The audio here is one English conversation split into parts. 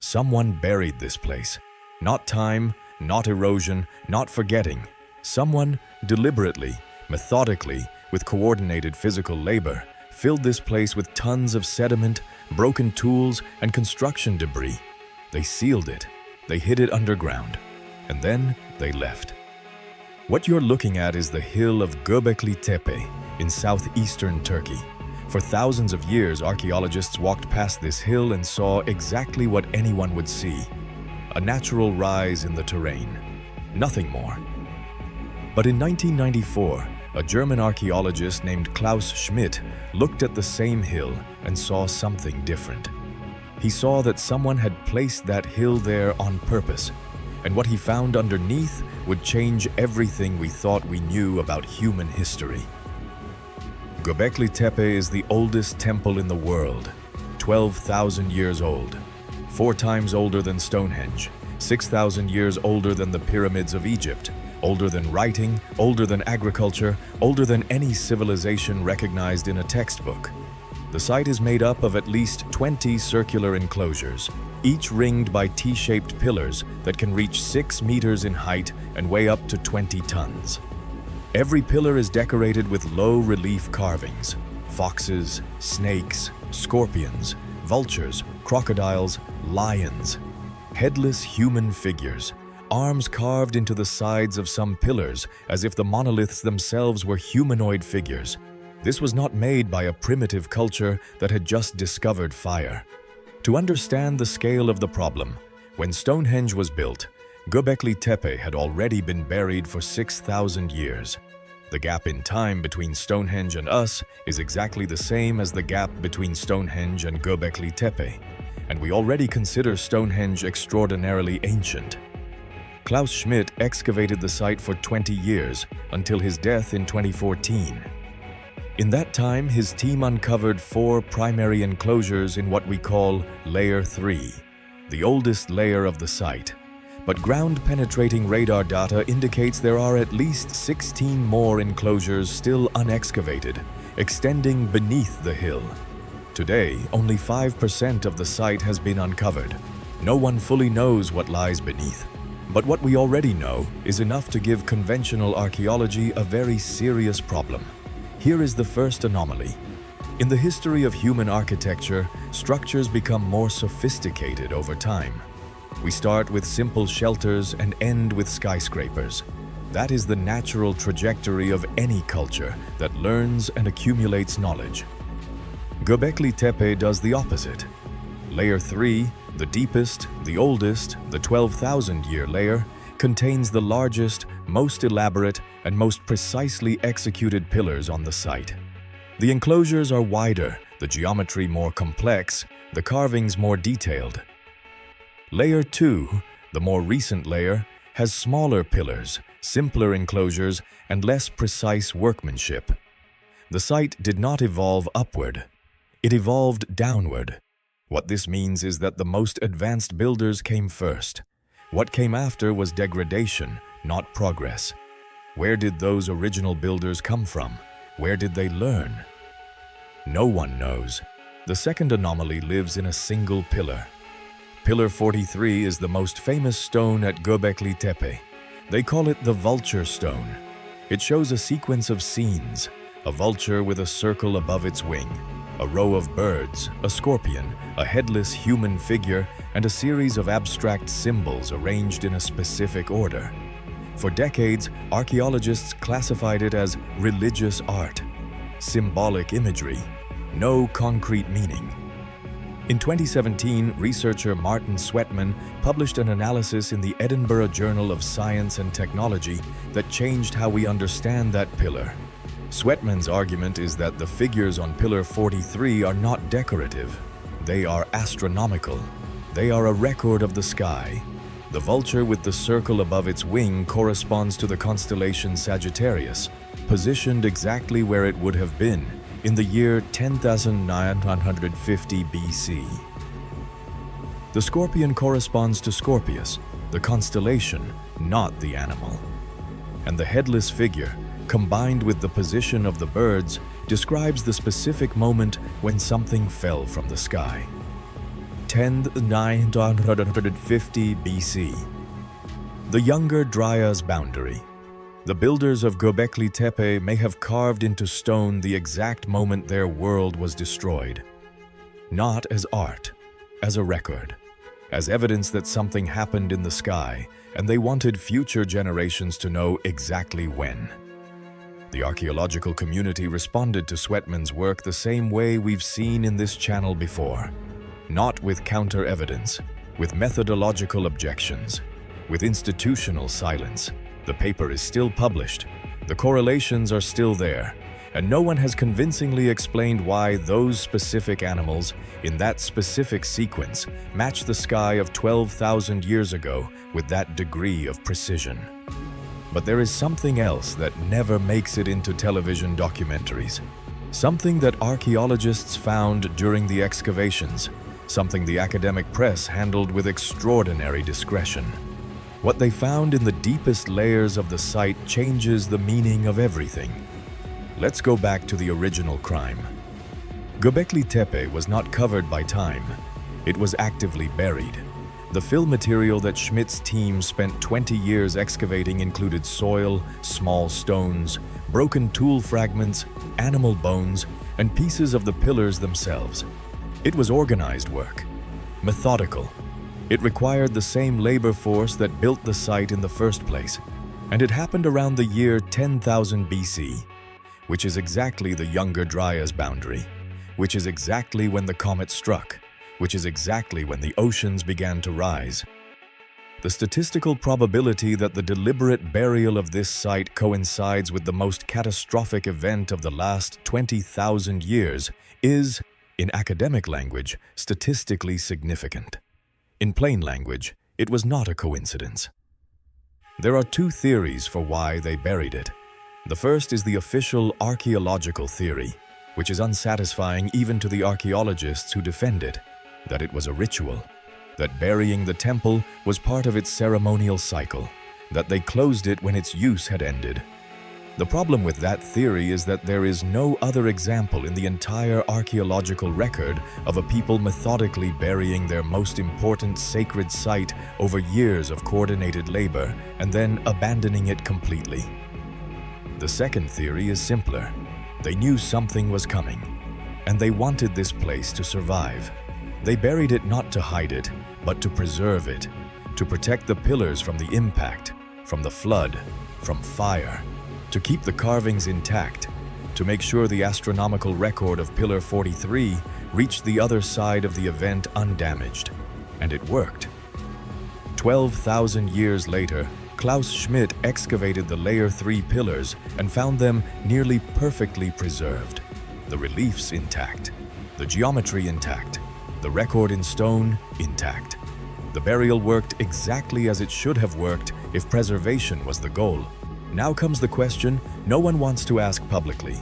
Someone buried this place. Not time, not erosion, not forgetting. Someone deliberately, methodically, with coordinated physical labor, filled this place with tons of sediment, broken tools, and construction debris. They sealed it, they hid it underground, and then they left. What you're looking at is the hill of Göbekli Tepe in southeastern Turkey. For thousands of years, archaeologists walked past this hill and saw exactly what anyone would see: a natural rise in the terrain, nothing more. But in 1994, a German archaeologist named Klaus Schmidt looked at the same hill and saw something different. He saw that someone had placed that hill there on purpose, and what he found underneath would change everything we thought we knew about human history. Göbekli Tepe is the oldest temple in the world, 12,000 years old, 4 times older than Stonehenge, 6,000 years older than the pyramids of Egypt, older than writing, older than agriculture, older than any civilization recognized in a textbook. The site is made up of at least 20 circular enclosures, each ringed by T-shaped pillars that can reach 6 meters in height and weigh up to 20 tons. Every pillar is decorated with low-relief carvings: foxes, snakes, scorpions, vultures, crocodiles, lions, headless human figures, arms carved into the sides of some pillars as if the monoliths themselves were humanoid figures. This was not made by a primitive culture that had just discovered fire. To understand the scale of the problem, when Stonehenge was built, Göbekli Tepe had already been buried for 6,000 years. The gap in time between Stonehenge and us is exactly the same as the gap between Stonehenge and Göbekli Tepe, and we already consider Stonehenge extraordinarily ancient. Klaus Schmidt excavated the site for 20 years until his death in 2014. In that time, his team uncovered 4 primary enclosures in what we call Layer 3, the oldest layer of the site. But ground-penetrating radar data indicates there are at least 16 more enclosures still unexcavated, extending beneath the hill. Today, only 5% of the site has been uncovered. No one fully knows what lies beneath. But what we already know is enough to give conventional archaeology a very serious problem. Here is the first anomaly. In the history of human architecture, structures become more sophisticated over time. We start with simple shelters and end with skyscrapers. That is the natural trajectory of any culture that learns and accumulates knowledge. Göbekli Tepe does the opposite. Layer 3, the deepest, the oldest, the 12,000-year layer, contains the largest, most elaborate, and most precisely executed pillars on the site. The enclosures are wider, the geometry more complex, the carvings more detailed. Layer 2, the more recent layer, has smaller pillars, simpler enclosures, and less precise workmanship. The site did not evolve upward. It evolved downward. What this means is that the most advanced builders came first. What came after was degradation, not progress. Where did those original builders come from? Where did they learn? No one knows. The second anomaly lives in a single pillar. Pillar 43 is the most famous stone at Göbekli Tepe. They call it the vulture stone. It shows a sequence of scenes: a vulture with a circle above its wing, a row of birds, a scorpion, a headless human figure, and a series of abstract symbols arranged in a specific order. For decades, archaeologists classified it as religious art, symbolic imagery, no concrete meaning. In 2017, researcher Martin Sweatman published an analysis in the Edinburgh Journal of Science and Technology that changed how we understand that pillar. Sweatman's argument is that the figures on Pillar 43 are not decorative. They are astronomical. They are a record of the sky. The vulture with the circle above its wing corresponds to the constellation Sagittarius, positioned exactly where it would have been in the year 10,950 BC. The scorpion corresponds to Scorpius, the constellation, not the animal. And the headless figure, combined with the position of the birds, describes the specific moment when something fell from the sky. 10,950 BC. The Younger Dryas boundary. The builders of Göbekli Tepe may have carved into stone the exact moment their world was destroyed. Not as art, as a record, as evidence that something happened in the sky, and they wanted future generations to know exactly when. The archaeological community responded to Sweatman's work the same way we've seen in this channel before. Not with counter-evidence, with methodological objections, with institutional silence. The paper is still published, the correlations are still there, and no one has convincingly explained why those specific animals, in that specific sequence, match the sky of 12,000 years ago with that degree of precision. But there is something else that never makes it into television documentaries. Something that archaeologists found during the excavations, something the academic press handled with extraordinary discretion. What they found in the deepest layers of the site changes the meaning of everything. Let's go back to the original crime. Göbekli Tepe was not covered by time. It was actively buried. The fill material that Schmidt's team spent 20 years excavating included soil, small stones, broken tool fragments, animal bones, and pieces of the pillars themselves. It was organized work, methodical. It required the same labor force that built the site in the first place, and it happened around the year 10,000 BC, which is exactly the Younger Dryas boundary, which is exactly when the comet struck, which is exactly when the oceans began to rise. The statistical probability that the deliberate burial of this site coincides with the most catastrophic event of the last 20,000 years is, in academic language, statistically significant. In plain language, it was not a coincidence. There are two theories for why they buried it. The first is the official archaeological theory, which is unsatisfying even to the archaeologists who defend it, that it was a ritual, that burying the temple was part of its ceremonial cycle, that they closed it when its use had ended. The problem with that theory is that there is no other example in the entire archaeological record of a people methodically burying their most important sacred site over years of coordinated labor and then abandoning it completely. The second theory is simpler. They knew something was coming, and they wanted this place to survive. They buried it not to hide it, but to preserve it, to protect the pillars from the impact, from the flood, from fire, to keep the carvings intact, to make sure the astronomical record of Pillar 43 reached the other side of the event undamaged. And it worked. 12,000 years later, Klaus Schmidt excavated the Layer 3 pillars and found them nearly perfectly preserved. The reliefs intact, the geometry intact, the record in stone intact. The burial worked exactly as it should have worked if preservation was the goal. Now comes the question no one wants to ask publicly.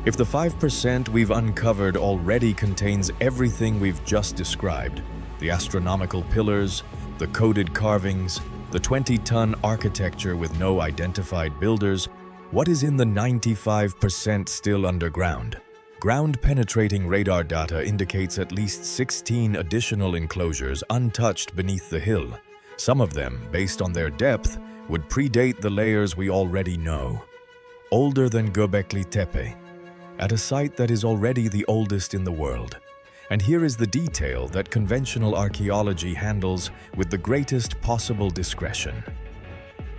If the 5% we've uncovered already contains everything we've just described, the astronomical pillars, the coded carvings, the 20-ton architecture with no identified builders, what is in the 95% still underground? Ground-penetrating radar data indicates at least 16 additional enclosures untouched beneath the hill. Some of them, based on their depth, would predate the layers we already know. Older than Göbekli Tepe, at a site that is already the oldest in the world. And here is the detail that conventional archaeology handles with the greatest possible discretion.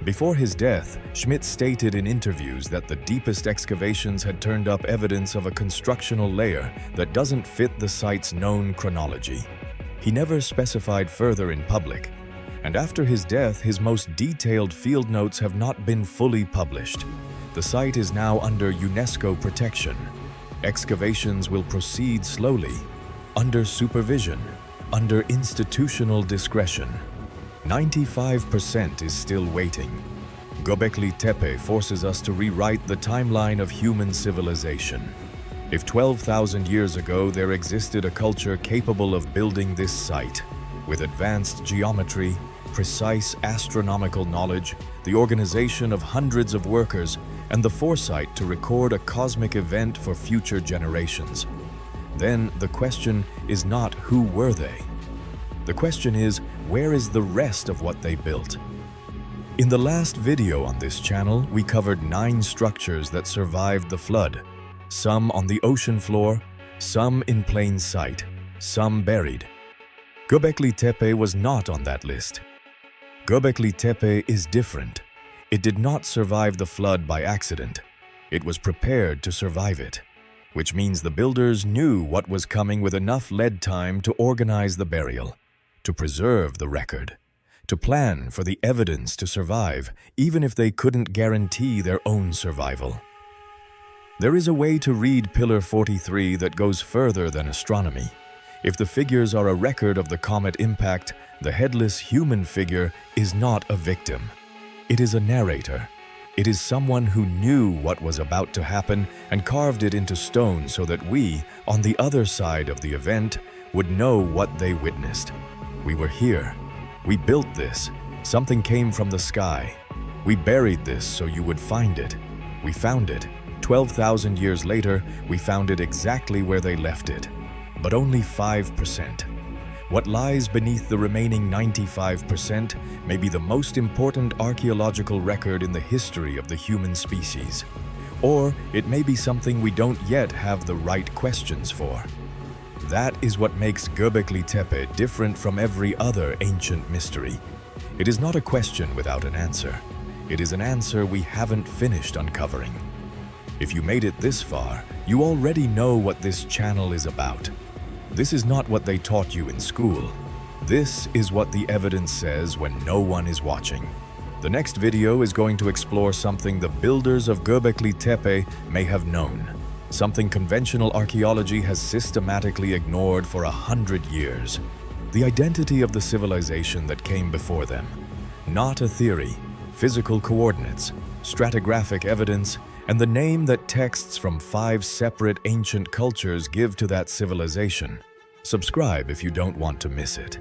Before his death, Schmidt stated in interviews that the deepest excavations had turned up evidence of a constructional layer that doesn't fit the site's known chronology. He never specified further in public, and after his death, his most detailed field notes have not been fully published. The site is now under UNESCO protection. Excavations will proceed slowly, under supervision, under institutional discretion. 95% is still waiting. Göbekli Tepe forces us to rewrite the timeline of human civilization. If 12,000 years ago there existed a culture capable of building this site, with advanced geometry, precise astronomical knowledge, the organization of hundreds of workers, and the foresight to record a cosmic event for future generations, then the question is not who were they, The question is, where is the rest of what they built? In the last video on this channel, we covered 9 structures that survived the flood. Some on the ocean floor, some in plain sight, some buried. Göbekli Tepe was not on that list. Göbekli Tepe is different. It did not survive the flood by accident. It was prepared to survive it, which means the builders knew what was coming with enough lead time to organize the burial, to preserve the record, to plan for the evidence to survive, even if they couldn't guarantee their own survival. There is a way to read Pillar 43 that goes further than astronomy. If the figures are a record of the comet impact, the headless human figure is not a victim. It is a narrator. It is someone who knew what was about to happen and carved it into stone so that we, on the other side of the event, would know what they witnessed. We were here. We built this. Something came from the sky. We buried this so you would find it. We found it. 12,000 years later, we found it exactly where they left it, but only 5%. What lies beneath the remaining 95% may be the most important archaeological record in the history of the human species. Or it may be something we don't yet have the right questions for. That is what makes Göbekli Tepe different from every other ancient mystery. It is not a question without an answer. It is an answer we haven't finished uncovering. If you made it this far, you already know what this channel is about. This is not what they taught you in school. This is what the evidence says when no one is watching. The next video is going to explore something the builders of Göbekli Tepe may have known, something conventional archaeology has systematically ignored for 100 years. The identity of the civilization that came before them. Not a theory, physical coordinates, stratigraphic evidence, and the name that texts from 5 separate ancient cultures give to that civilization. Subscribe if you don't want to miss it.